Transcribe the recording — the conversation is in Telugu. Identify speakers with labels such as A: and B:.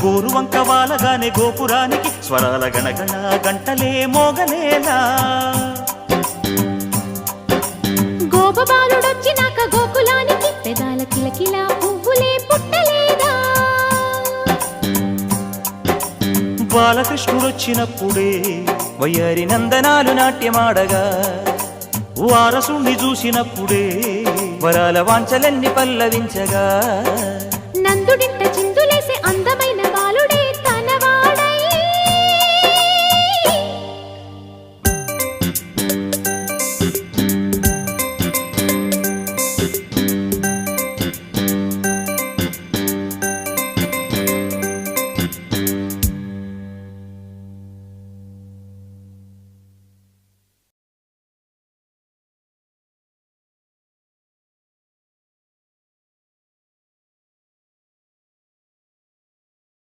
A: గోరువంక వాలగానే గోపురానికి స్వరాల గణగణ గంటలే మోగనేలా
B: గోపబాలుడొచ్చినాక గోకులానికి పెదాల కిలకిలా పువ్వులే పుట్టలేదా
A: బాలకృష్ణుడొచ్చినప్పుడే వయ్యారి నందనాలు నాట్యమాడగా వారసుణ్ణి చూసినప్పుడే వరాల వాంఛలన్నీ పల్లవించగా
B: నందుడి